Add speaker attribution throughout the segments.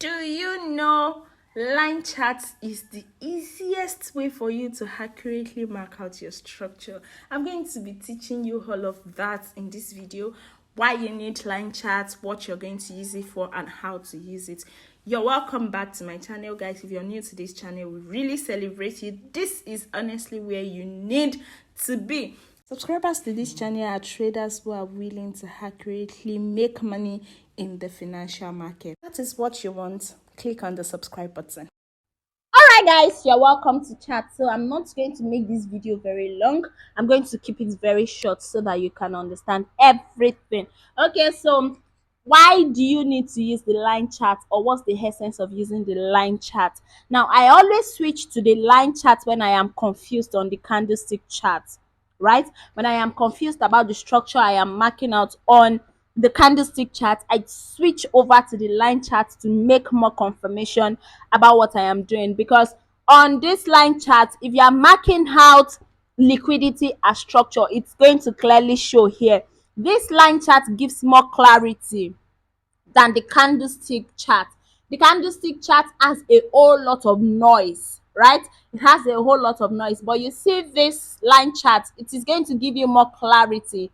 Speaker 1: Do you know line charts is the easiest way for you to accurately mark out your structure? I'm going to be teaching you all of that in this video. Why you need line charts, what you're going to use it for, and how to use it. You're welcome back to my channel, guys. If you're new to this channel, we really celebrate you. This is honestly where you need to be. Subscribers to this channel are traders who are willing to accurately make money in the financial market. That is what you want. Click on the subscribe button. Alright guys, you're welcome to chat. So I'm not going to make this video very long. I'm going to keep it very short so that you can understand everything. Okay, so why do you need to use the line chart, or what's the essence of using the line chart? Now I always switch to the line chart when I am confused on the candlestick chart, right? When I am confused about the structure I am marking out on the candlestick chart, I switch over to the line chart to make more confirmation about what I am doing. Because on this line chart, if you are marking out liquidity as structure, it's going to clearly show here. This line chart gives more clarity than the candlestick chart. The candlestick chart has a whole lot of noise, right? It has a whole lot of noise, but you see this line chart, it is going to give you more clarity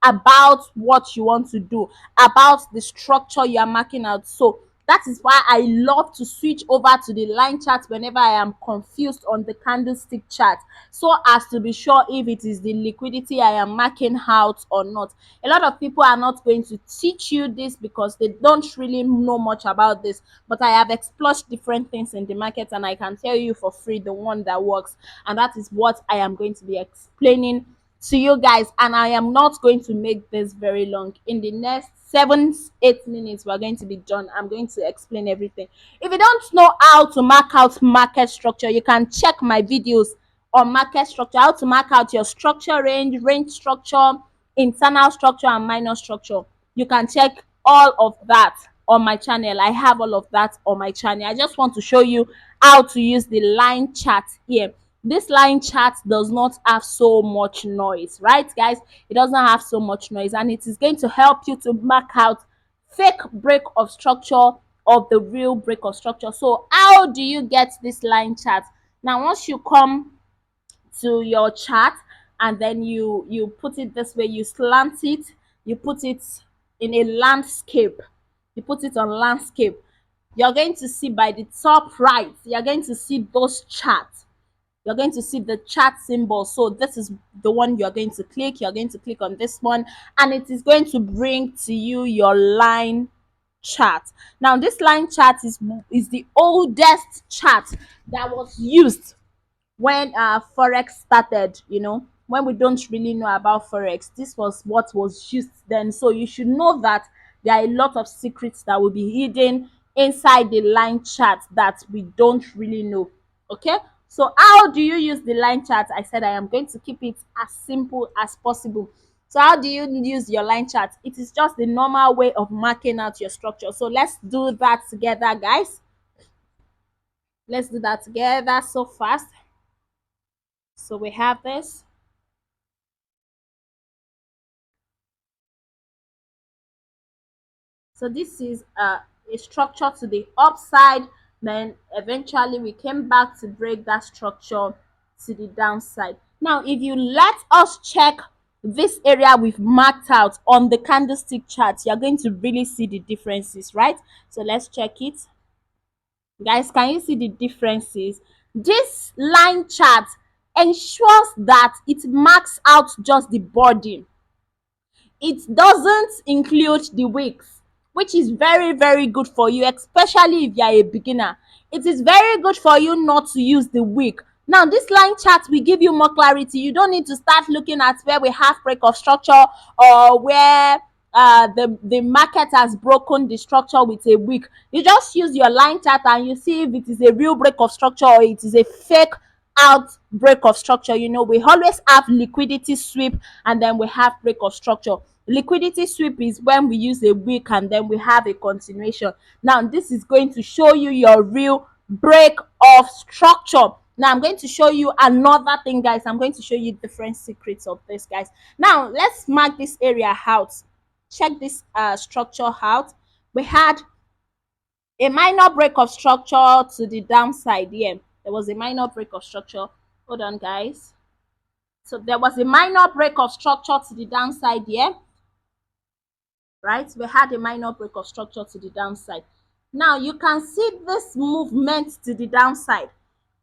Speaker 1: about what you want to do, about the structure you are marking out. So that is why I love to switch over to the line chart whenever I am confused on the candlestick chart, so as to be sure if it is the liquidity I am marking out or not. A lot of people are not going to teach you this because they don't really know much about this, but I have explored different things in the market and I can tell you for free the one that works, and that is what I am going to be explaining to you guys. And I am not going to make this very long. In the next 7-8 minutes we're going to be done. I'm going to explain everything. If you don't know how to mark out market structure, you can check my videos on market structure, how to mark out your structure range structure, internal structure, and minor structure. You can check all of that on my channel. I have all of that on my channel. I just want to show you how to use the line chart here. This line chart does not have so much noise, right guys? It doesn't have so much noise, and it is going to help you to mark out fake break of structure of the real break of structure. So how do you get this line chart? Now once you come to your chart and then you put it this way, you slant it, you put it in a landscape, you put it on landscape, you're going to see by the top right, you're going to see those charts. You're going to see the chart symbol. So this is the one you're going to click. You're going to click on this one and it is going to bring to you your line chart. Now this line chart is the oldest chart that was used when forex started, when we don't really know about forex. This was what was used then. So you should know that there are a lot of secrets that will be hidden inside the line chart that we don't really know. Okay, so how do you use the line chart? I said I am going to keep it as simple as possible. So how do you use your line chart? It is just the normal way of marking out your structure. So let's do that together, guys. Let's do that together so fast. So we have this. So this is a structure to the upside. Then eventually we came back to break that structure to the downside. Now, if you let us check this area we've marked out on the candlestick chart, you're going to really see the differences, right? So let's check it. Guys, can you see the differences? This line chart ensures that it marks out just the body. It doesn't include the wicks, which is very, very good for you, especially if you are a beginner. It is very good for you not to use the wick. Now this line chart will give you more clarity. You don't need to start looking at where we have break of structure or where the market has broken the structure with a wick. You just use your line chart and you see if it is a real break of structure or it is a fake outbreak of structure. We always have liquidity sweep and then we have break of structure. Liquidity sweep is when we use a wick and then we have a continuation. Now this is going to show you your real break of structure. Now I'm going to show you another thing, guys. I'm going to show you different secrets of this, guys. Now let's mark this area out. Check this structure out. We had a minor break of structure to the downside here. There was a minor break of structure. Hold on, guys. So there was a minor break of structure to the downside here, right? We had a minor break of structure to the downside. Now you can see this movement to the downside.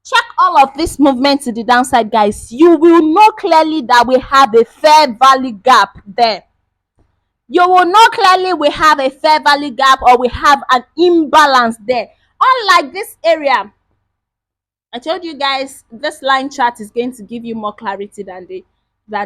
Speaker 1: Check all of this movement to the downside, guys. You will know clearly that we have a fair value gap there. You will know clearly we have a fair value gap, or we have an imbalance there. Unlike this area, I told you guys this line chart is going to give you more clarity than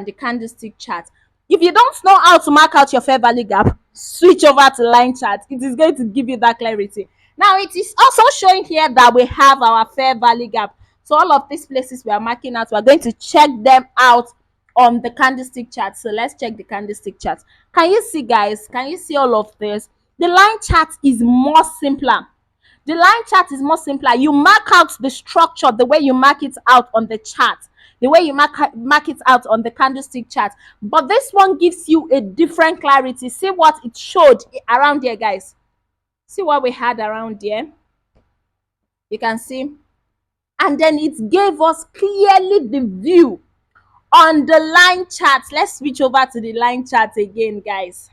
Speaker 1: the candlestick chart. If you don't know how to mark out your fair value gap, switch over to line chart. It is going to give you that clarity. Now it is also showing here that we have our fair value gap. So all of these places we are marking out, we are going to check them out on the candlestick chart. So let's check the candlestick chart. Can you see, guys? Can you see all of this? The line chart is more simpler. The line chart is more simpler. You mark out the structure the way you mark it out on the chart, the way you mark it out on the candlestick chart. But this one gives you a different clarity. See what it showed around here, guys. See what we had around here. You can see. And then it gave us clearly the view on the line chart. Let's switch over to the line chart again, guys.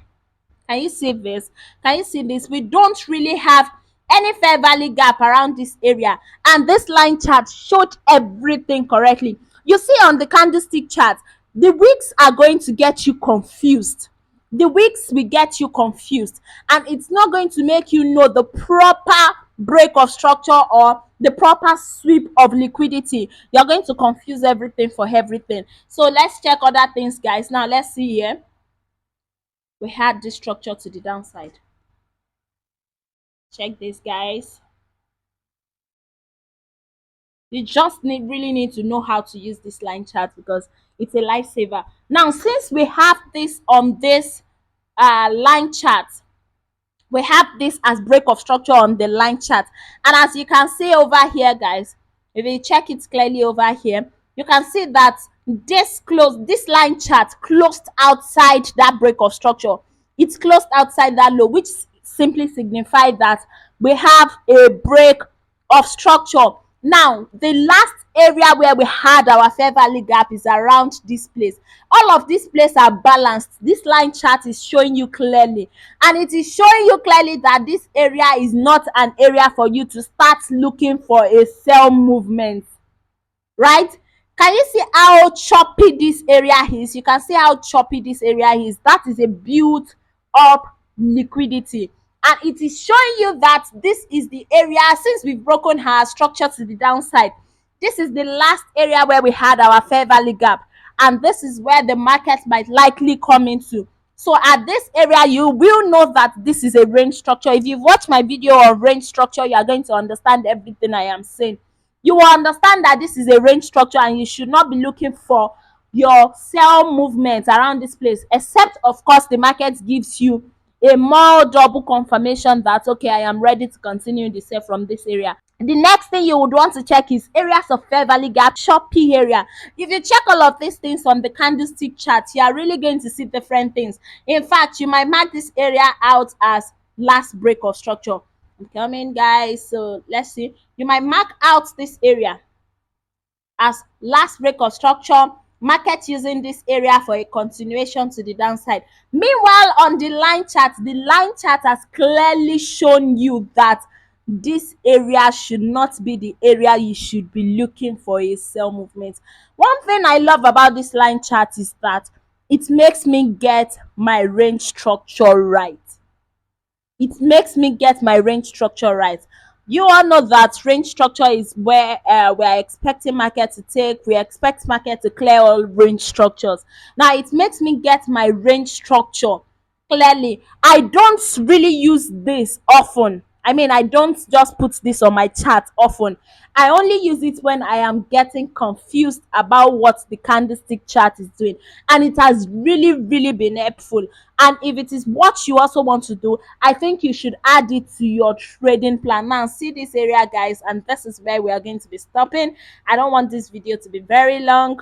Speaker 1: Can you see this? Can you see this? We don't really have any fair value gap around this area, and this line chart showed everything correctly. You see on the candlestick chart, the wicks are going to get you confused. The wicks will get you confused, and it's not going to make you know the proper break of structure or the proper sweep of liquidity. You're going to confuse everything for everything. So let's check other things, guys. Now let's see here. We had this structure to the downside. Check this, guys. You just really need to know how to use this line chart, because it's a lifesaver. Now since we have this on this line chart, we have this as break of structure on the line chart, and as you can see over here, guys, if you check it clearly over here, you can see that this line chart closed outside that break of structure. It's closed outside that low, which simply signifies that we have a break of structure. Now the last area where we had our fair value gap is around this place. All of these places are balanced. This line chart is showing you clearly, and it is showing you clearly that this area is not an area for you to start looking for a sell movement, right? Can you see how choppy this area is? You can see how choppy this area is. That is a built up liquidity, and it is showing you that this is the area. Since we've broken our structure to the downside, this is the last area where we had our fair value gap, and this is where the market might likely come into. So at this area, you will know that this is a range structure. If you've watched my video on range structure, you are going to understand everything I am saying. You will understand that this is a range structure, and you should not be looking for your sell movement around this place, except of course the market gives you a more double confirmation that okay, I am ready to continue the sell from this area. The next thing you would want to check is areas of fair value gap, choppy area. If you check all of these things on the candlestick chart, you are really going to see different things. In fact, you might mark this area out as last break of structure. I'm coming, guys. So let's see. You might mark out this area as last break of structure, market using this area for a continuation to the downside. Meanwhile, on the line chart has clearly shown you that this area should not be the area you should be looking for a sell movement. One thing I love about this line chart is that it makes me get my range structure right. It makes me get my range structure right. You all know that range structure is where we are expecting market to take. We expect market to clear all range structures. Now it makes me get my range structure clearly. I don't really use this often. I mean, I don't just put this on my chart often. I only use it when I am getting confused about what the candlestick chart is doing, and it has really been helpful. And if it is what you also want to do, I think you should add it to your trading plan. Now see this area, guys, and this is where we are going to be stopping. I don't want this video to be very long.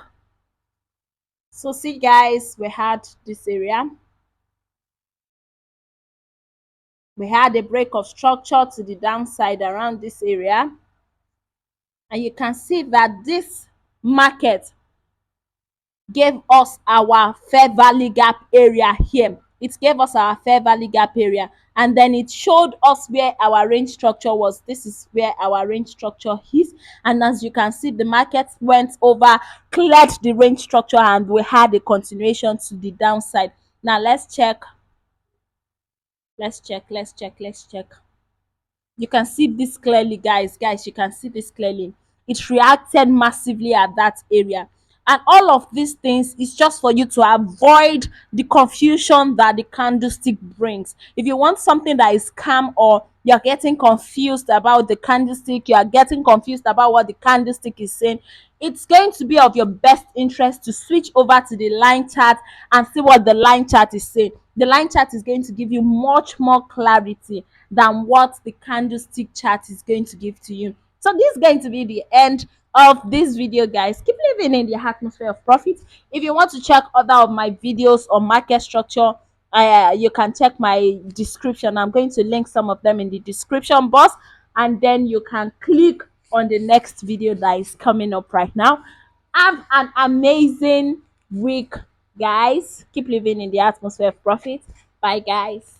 Speaker 1: So see, guys, we had this area. We had a break of structure to the downside around this area, and you can see that this market gave us our fair value gap area here. It gave us our fair value gap area, and then it showed us where our range structure was. This is where our range structure is, and as you can see, the market went over, cleared the range structure, and we had a continuation to the downside. Now let's check. You can see this clearly, guys, you can see this clearly. It reacted massively at that area, and all of these things is just for you to avoid the confusion that the candlestick brings. If you want something that is calm, or you're getting confused about the candlestick, you are getting confused about what the candlestick is saying, it's going to be of your best interest to switch over to the line chart and see what the line chart is saying. The line chart is going to give you much more clarity than what the candlestick chart is going to give to you. So this is going to be the end of this video, guys. Keep living in the atmosphere of profit. If you want to check other of my videos on market structure, you can check my description. I'm going to link some of them in the description box, and then you can click on the next video that is coming up right now. Have an amazing week, guys. Keep living in the atmosphere of profit. Bye, guys.